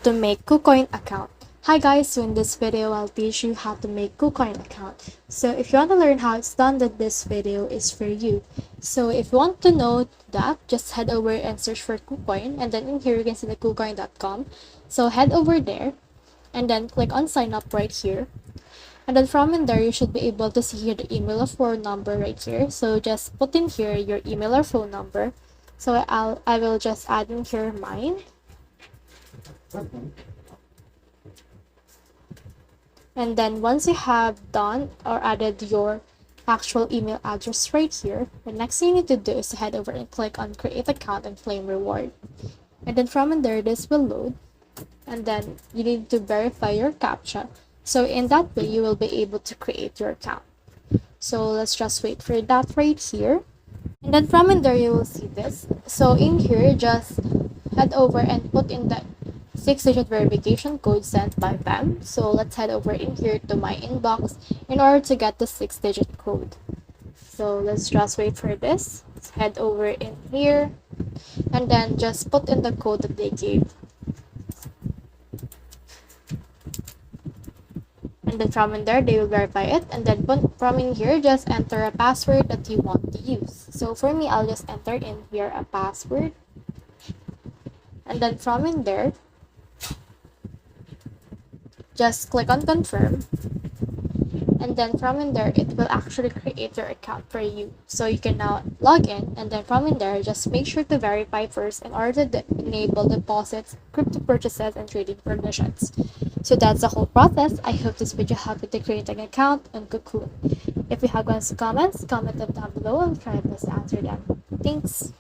to make KuCoin account. Hi guys, so in this video I'll teach you how to make KuCoin account. So if you want to learn how it's done, then this video is for you. So if you want to know that, just head over and search for KuCoin, and then in here you can see the KuCoin.com. So head over there and then click on sign up right here. And then from in there, you should be able to see here the email or phone number right here. So just put in here your email or phone number. So I will just add in here mine. And then once you have done or added your actual email address right here, the next thing you need to do is to head over and click on create account and claim reward. And then from in there, this will load. And then you need to verify your CAPTCHA. So in that way, you will be able to create your account. So let's just wait for that right here. And then from in there, you will see this. So in here, just head over and put in the 6-digit verification code sent by them. So let's head over in here to my inbox in order to get the 6-digit code. So let's just wait for this. Let's head over in here and then just put in the code that they gave. And then from in there, they will verify it. And then from in here, just enter a password that you want to use. So for me, I'll just enter in here a password. And then from in there, just click on confirm. And then from in there, it will actually create your account for you. So you can now log in. And then from in there, just make sure to verify first in order to enable deposits, crypto purchases, and trading permissions. So that's the whole process. I hope this video helped you to create an account on KuCoin. If you have questions or comments, comment them down below. I'll try my best to answer them. Thanks.